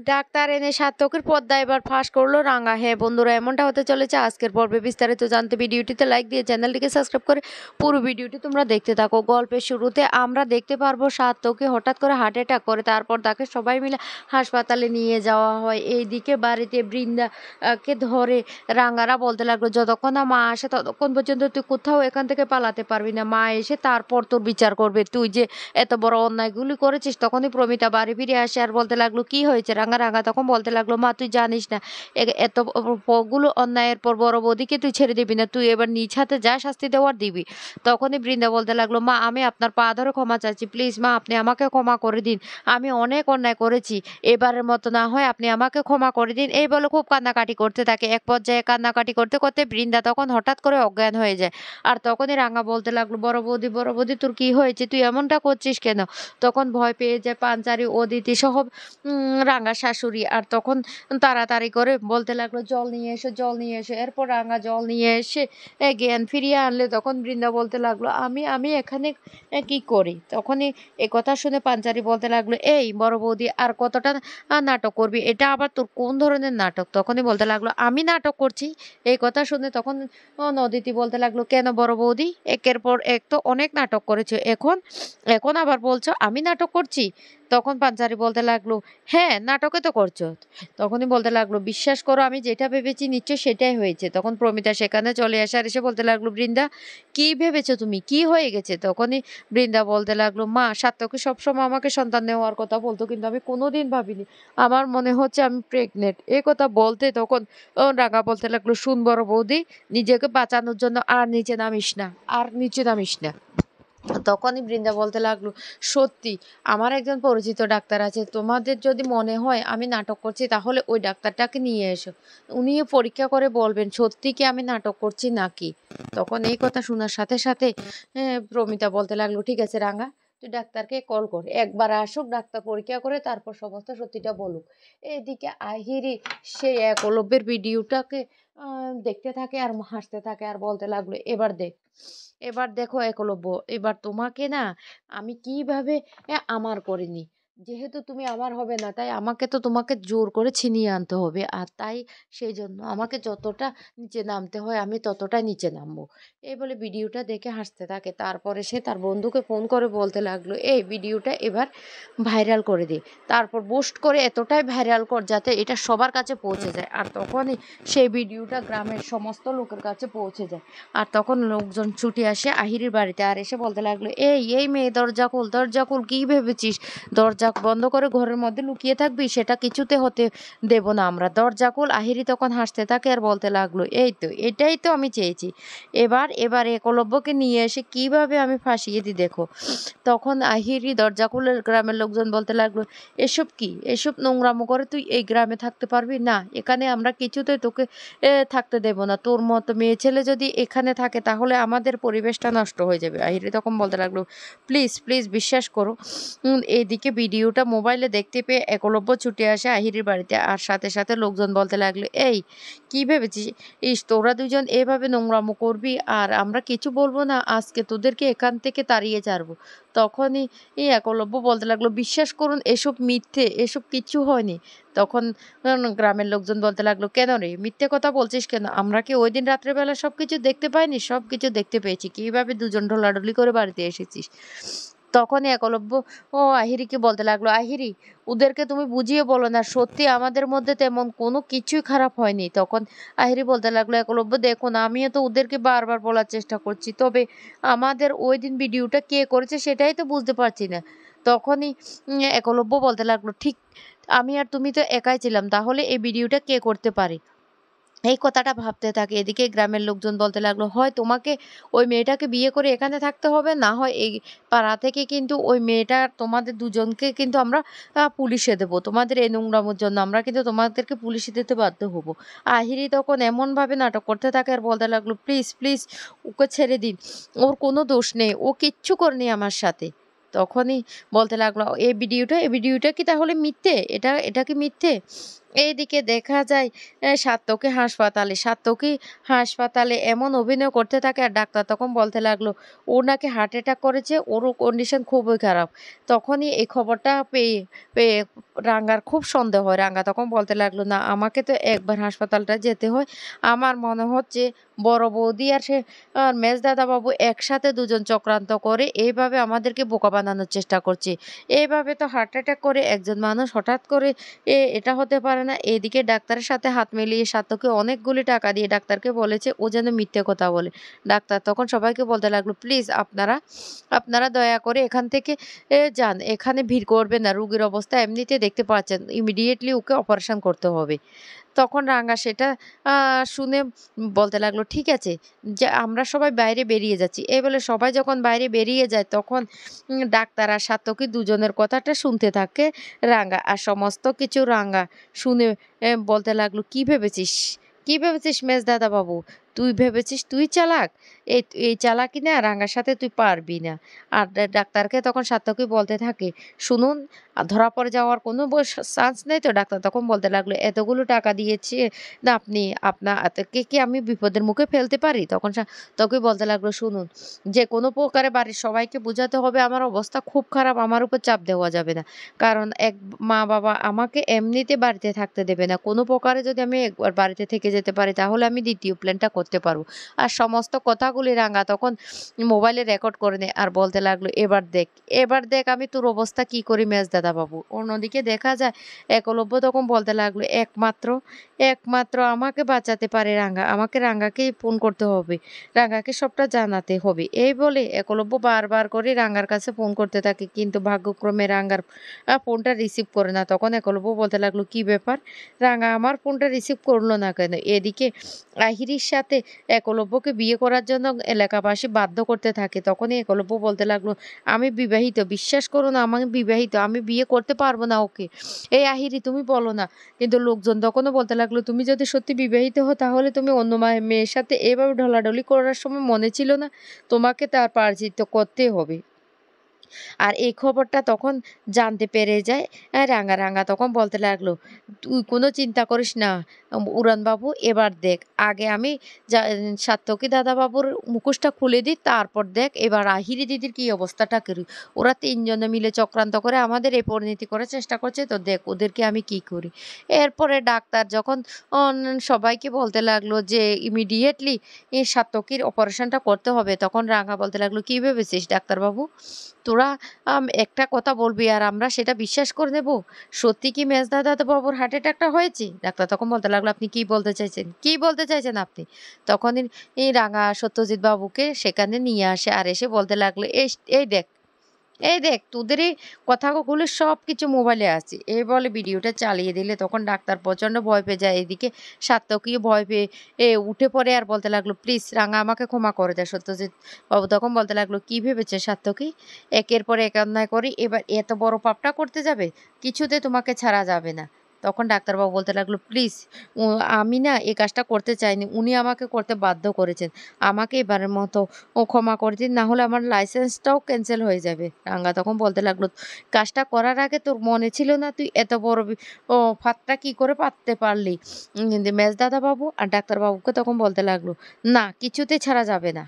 Doctor এনে সার্থকের পর্দা এবার ফাঁস করলো রাঙা। হ্যাঁ বন্ধুরা, এমনটা হতে চলেছে আজকের পর্বে। বিস্তারিত জানতে ভিডিওটিতে লাইক দিয়ে চ্যানেলটিকে সাবস্ক্রাইব করে পুরো ভিডিওটি তোমরা দেখতে থাকো। গল্পের শুরুতে আমরা দেখতে পারবো সার্থককে হঠাৎ করে হার্ট অ্যাটাক করে, তারপর তাকে সবাই মিলে হাসপাতালে নিয়ে যাওয়া হয়। এইদিকে বাড়িতে বৃন্দাকে ধরে রাঙারা বলতে লাগলো, যতক্ষণ না মা আসে ততক্ষণ পর্যন্ত তুই কোথাও এখান থেকে পালাতে পারবি না। মা এসে তারপর তোর বিচার করবে, তুই যে এত বড় অন্যায়গুলি করেছিস। তখনই প্রমিতা বাড়ি ফিরে আসে আর বলতে লাগলো, কি হয়েছে? রাঙা রাঙা তখন বলতে লাগলো, মা তুই জানিস না এতগুলো অন্যায়ের পর বড় বৌদিকে তুই ছেড়ে দিবি না, তুই এবার নিজ হাতে যা শাস্তি দেওয়ার দিবি। তখনই বৃন্দা বলতে লাগলো, মা আমি আপনার পা ধরে ক্ষমা চাচ্ছি, প্লিজ মা আপনি আমাকে ক্ষমা করে দিন, আমি অনেক অন্যায় করেছি, এবারের মতো না হয় আপনি আমাকে ক্ষমা করে দিন। এই বলে খুব কান্নাকাটি করতে থাকে। এক পর্যায়ে কান্নাকাটি করতে করতে বৃন্দা তখন হঠাৎ করে অজ্ঞান হয়ে যায়। আর তখনই রাঙা বলতে লাগলো, বড় বৌদি তোর কি হয়েছে, তুই এমনটা করছিস কেন? তখন ভয় পেয়ে যায় পাঞ্চারি, অদিতি সহ রাঙা শাশুড়ি। আর তখন তাড়াতাড়ি করে বলতে লাগলো, জল নিয়ে এসো, জল নিয়ে এসো। এরপর রাঙা জল নিয়ে এসে জ্ঞান ফিরিয়ে আনলে। তখন বৃন্দা বলতে লাগলো, আমি আমি এখানে কি করি? তখনই কথা শুনে পাঞ্চারি বলতে লাগলো, এই বড় বৌদি আর কতটা নাটক করবি? এটা আবার তোর কোন ধরনের নাটক? তখনই বলতে লাগলো, আমি নাটক করছি? এই কথা শুনে তখন অদিতি বলতে লাগলো, কেন বড় বৌদি, একের পর এক তো অনেক নাটক করেছো, এখন এখন আবার বলছো আমি নাটক করছি? তখন পাঞ্চারি বলতে লাগলো, হ্যাঁ নাটকে তো করছো। তখনই বলতে লাগলো, বিশ্বাস করো আমি যেটা ভেবেছি নিশ্চয় সেটাই হয়েছে। তখন প্রমিতা সেখানে চলে আসে আর এসে বলতে লাগলো, বৃন্দা কি ভেবেছো তুমি, কি হয়ে গেছে? তখনই বৃন্দা বলতে লাগলো, মা সার্থকী সবসময় আমাকে সন্তান নেওয়ার কথা বলতো, কিন্তু আমি কোনোদিন ভাবিনি আমার মনে হচ্ছে আমি প্রেগনেন্ট। এ কথা বলতে তখন রাঙা বলতে লাগলো, শুন বড় বৌদি, নিজেকে বাঁচানোর জন্য আর নিচে নামিস না, আর নিচে নামিস না। তখনই বৃন্দা বলতে লাগলো, সত্যি আমার একজন পরিচিত ডাক্তার আছে, তোমাদের যদি মনে হয় আমি নাটক করছি তাহলে ওই ডাক্তারটাকে নিয়ে এসো, উনি পরীক্ষা করে বলবেন সত্যি কি আমি নাটক করছি নাকি। তখন এই কথা শোনার সাথে সাথে প্রমিতা বলতে লাগলো, ঠিক আছে রাঙা, তুই ডাক্তারকে কল কর, একবার আসুক ডাক্তার পরীক্ষা করে তারপর সমস্ত সত্যিটা বলুক। এদিকে আহিরি সেই একলব্যের ভিডিওটাকে দেখতে থাকে আর হাসতে থাকে আর বলতে লাগলো, এবার দেখো একলব্য, এবার তোমাকে না আমি কিভাবে আমার করিনি, যেহেতু তুমি আমার হবে না তাই আমাকে তো তোমাকে জোর করে ছিনিয়ে আনতে হবে, আর তাই সেই জন্য আমাকে যতটা নিচে নামতে হয় আমি ততটাই নিচে নামবো। এই বলে ভিডিওটা দেখে হাসতে থাকে। তারপরে সে তার বন্ধুকে ফোন করে বলতে লাগলো, এই ভিডিওটা এবার ভাইরাল করে দে, তারপর পোস্ট করে এতটাই ভাইরাল কর যাতে এটা সবার কাছে পৌঁছে যায়। আর তখনই সেই ভিডিওটা গ্রামের সমস্ত লোকের কাছে পৌঁছে যায়। আর তখন লোকজন ছুটে আসে আহিরির বাড়িতে আর এসে বলতে লাগলো, এই এই মেয়ে দরজা খোল, দরজা খোল, কি ভেবেছিস দরজা বন্ধ করে ঘরের মধ্যে লুকিয়ে থাকবি? সেটা কিছুতে হতে দেব না আমরা, দরজা খোল। আহিরি তখন হাসতে থাকে আর বলতে লাগলো, এই তো এটাই তো আমি চেয়েছি, এবার এবার একলব্যকে নিয়ে এসে কিভাবে আমি ফাঁসিয়ে দিই দেখো। তখন আহিরি দরজা খুলে গ্রামের লোকজন বলতে লাগলো, এসব কি, এসব নোংরামো করে তুই এই গ্রামে থাকতে পারবি না, এখানে আমরা কিছুতে তোকে থাকতে দেব না, তোর মতো মেয়ে ছেলে যদি এখানে থাকে তাহলে আমাদের পরিবেশটা নষ্ট হয়ে যাবে। আহিরি তখন বলতে লাগলো, প্লিজ প্লিজ বিশ্বাস করো। এদিকে ভিডিওটা মোবাইলে দেখতে পেয়ে একলব্য ছুটে আসে আহিরির বাড়িতে আর সাথে সাথে লোকজন বলতে লাগলো, এই কি ভেবেছিস তোরা দুজন এভাবে নোংরামো করবি আর আমরা কিছু বলবো না, আজকে তোদেরকে এখান থেকে তাড়িয়ে ছাড়বো। তখনই একলব্য বলতে লাগলো, বিশ্বাস করুন এসব মিথ্যে, এসব কিচ্ছু হয়নি। তখন গ্রামের লোকজন বলতে লাগলো, কেন রে মিথ্যে কথা বলছিস কেন, আমরা কি ওই দিন রাত্রেবেলা সবকিছু দেখতে পাইনি? সবকিছু দেখতে পেয়েছি, কিভাবে দুজন ঢোলাঢুলি করে বাড়িতে এসেছিস। তখনই একলব্য আহিরিকে বলতে লাগলো, আহিরি ওদেরকে তুমি বুঝিয়ে বলো না, সত্যি আমাদের মধ্যে তেমন কোনো কিছুই খারাপ হয়নি। তখন আহিরি বলতে লাগলো, একলব্য দেখুন আমিও তো ওদেরকে বারবার বলার চেষ্টা করছি, তবে আমাদের ওই দিন ভিডিওটা কে করেছে সেটাই তো বুঝতে পারছি না। তখনই একলব্য বলতে লাগলো, ঠিক আমি আর তুমি তো একাই ছিলাম, তাহলে এই ভিডিওটা কে করতে পারে? এই কথাটা ভাবতে থাকে। এদিকে গ্রামের লোকজন বলতে লাগলো, হয় তোমাকে ওই মেয়েটাকে বিয়ে করে এখানে থাকতে হবে, না হয় এই পাড়া থেকে কিন্তু ওই মেয়েটা তোমাদের দুজনকে কিন্তু আমরা পুলিশে দেবো, তোমাদের এই নোংরামোর জন্য আমরা কিন্তু তোমাদেরকে পুলিশে দিতে বাধ্য হব। আহিরি তখন এমনভাবে নাটক করতে থাকে আর বলতে লাগলো, প্লিজ প্লিজ ওকে ছেড়ে দিন, ওর কোনো দোষ নেই, ও কিচ্ছু করেনি আমার সাথে। তখনই বলতে লাগলো, এই ভিডিওটা কি তাহলে মিথ্যে? এটা এটা কি মিথ্যে? এইদিকে দেখা যায় সাত্তকী হাসপাতালে এমন অভিনয় করতে থাকে আর ডাক্তার তখন বলতে লাগলো, "ওর নাকি হার্ট অ্যাটাক করেছে, ওরও কন্ডিশন খুবই খারাপ।" তখনই এই খবরটা পেয়ে পেয়ে রাঙ্গার খুব সন্দেহ হয়। রাঙ্গা তখন বলতে লাগলো, "না, আমাকে তো একবার হাসপাতালটা যেতে হয়। আমার মনে হচ্ছে বড় বৌদি আর মেজদাদাবাবু একসাথে দুজন চক্রান্ত করে এইভাবে আমাদেরকে বোকা বানানোর চেষ্টা করছে। এইভাবে তো হার্ট অ্যাটাক করে একজন মানুষ হঠাৎ করে এটা হতে পারে না।" এদিকে ডাক্তারের সাথে হাত মিলিয়ে সাত্তকী অনেকগুলি টাকা দিয়ে ডাক্তারকে বলেছে ও যেন মিথ্যে কথা বলে। ডাক্তার তখন সবাইকে বলতে লাগলো, "প্লিজ আপনারা দয়া করে এখান থেকে যান। এখানে ভিড় করবেন না। রোগীর অবস্থা এমনিতে দেখতে পাচ্ছেন। ইমিডিয়েটলি ওকে অপারেশন করতে হবে।" তখন রাঙা সেটা আ শুনে বলতে লাগলো, "ঠিক আছে, যে আমরা সবাই বাইরে বেরিয়ে যাচ্ছি।" এই বলে সবাই যখন বাইরে বেরিয়ে যায় তখন ডাক্তার আর সাত্তকী দুজনের কথাটা শুনতে থাকে রাঙা। আর সমস্ত কিছু রাঙা শুনে বলতে লাগলো, "কি ভেবেছিস? কি ভেবেছিস মেজদাদা বাবু? তুই ভেবেছিস তুই চালাক? এই চালাকি না রাঙার সাথে তুই পারবি না।" আর ডাক্তারকে তখন সাত্তকী বলতে থাকে, "শুনুন, ধরা পড়ে যাওয়ার কোনো চান্স নেই তো?" ডাক্তার তখন বলতে লাগলো, "এতগুলো টাকা দিয়েছি না আপনি আপনাকে কি আমি বিপদের মুখে ফেলতে পারি?" তখন সাত্তকী বলতে লাগলো, "শুনুন, যেকোনো প্রকারে বাড়ির সবাইকে বুঝাতে হবে আমার অবস্থা খুব খারাপ, আমার উপর চাপ দেওয়া যাবে না। কারণ মা-বাবা আমাকে এমনিতে বাড়িতে থাকতে দেবে না। কোনো প্রকারে যদি আমি একবার বাড়িতে থেকে যেতে পারি তাহলে আমি ২য় প্ল্যানটা করতে পারবো।" আর সমস্ত কথাগুলি রাঙা তখন মোবাইলে রেকর্ড করে নেয় আর বলতে লাগলো, এবার দেখ আমি তোর অবস্থা কি করি মেজদাদা বাবু।" অন্যদিকে দেখা যায় একলব্য তখন বলতে লাগলো, একমাত্র আমাকে বাঁচাতে পারে রাঙা। আমাকে রাঙাকেই ফোন করতে হবে। রাঙাকে সবটা জানাতে হবে।" এই বলে একলব্য বারবার করে রাঙার কাছে ফোন করতে থাকে। কিন্তু ভাগ্যক্রমে রাঙার ফোনটা রিসিভ করে না। তখন একলব্য বলতে লাগলো, "কি ব্যাপার? রাঙা আমার ফোনটা রিসিভ করল না কেন?" এদিকে আহিরির সাথে একলব্যকে বিয়ে করার জন্য এলাকাবাসী বাধ্য করতে থাকে। তখনই একলব্য বলতে লাগলো, "আমি বিবাহিত। বিশ্বাস করুন আমি বিবাহিত। আমি বিয়ে করতে পারব না ওকে। এই আহিরি তুমি বলো না।" কিন্তু লোকজন তখনও বলতে লাগলো, "তুমি যদি সত্যি বিবাহিত হও তাহলে তুমি অন্য মেয়ের সাথে এভাবে ঢলাঢলি করার সময় মনে ছিল না? তোমাকে তার পরাজিত করতেই হবে।" আর এই খবরটা তখন জানতে পেরে যায় রাঙা তখন বলতে লাগলো, "তুই কোনো চিন্তা করিস না উড়ানবাবু, এবার দেখ। আগে আমি সাত্তকী দাদাবাবুর মুখোশটা খুলে দিই, তারপর দেখ এবার আহিরি দিদির কি অবস্থাটা করি। ওরা ৩ জনে মিলে চক্রান্ত করে আমাদের এই পরিণতি করার চেষ্টা করছে, তো দেখ ওদেরকে আমি কি করি।" এরপরে ডাক্তার যখন অন সবাইকে বলতে লাগলো যে ইমিডিয়েটলি সাত্তকীর অপারেশনটা করতে হবে, তখন রাঙা বলতে লাগলো, "কি ভেবেছিস ডাক্তারবাবু? তোরা একটা কথা বলবি আর আমরা সেটা বিশ্বাস করে নেব? সত্যি কি মেজদাদা বাবুর হার্ট অ্যাটাকটা হয়েছে?" ডাক্তার তখন বলতে লাগলো, "আপনি কি বলতে চাইছেন? কি বলতে চাইছেন আপনি?" তখনই রাঙা সত্যজিৎ বাবুকে সেখানে নিয়ে আসে আর এসে বলতে লাগলো, এই দেখ, তোদের এই কথাগুলো সবকিছু মোবাইলে আছে।" এই বলে ভিডিওটা চালিয়ে দিলে তখন ডাক্তার প্রচন্ড ভয় পেয়ে যায়। এদিকে সাত্তকীও ভয় পেয়ে উঠে পড়ে আর বলতে লাগলো, "প্লিজ রাঙা আমাকে ক্ষমা করে দেয়।" সত্যজিৎ বাবু তখন বলতে লাগলো, "কি ভেবেছে সাত্তকী? একের পর এক অন্যায় করে এবার এত বড় পাপটা করতে যাবে? কিছুতে তোমাকে ছাড়া যাবে না।" তখন ডাক্তারবাবু বলতে লাগলো, "প্লিজ, উ আমি না এই কাজটা করতে চাইনি। উনি আমাকে করতে বাধ্য করেছেন। আমাকে এবারের মতো ক্ষমা করে দিন। না হলে আমার লাইসেন্সটাও ক্যানসেল হয়ে যাবে।" রাঙ্গা তখন বলতে লাগলো, "কাজটা করার আগে তোর মনে ছিল না তুই এত বড় ফাঁদটা কি করে পাততে পারলি?" মেজদাদা বাবু আর ডাক্তারবাবুকে তখন বলতে লাগলো, "না, কিছুতেই ছাড়া যাবে না।"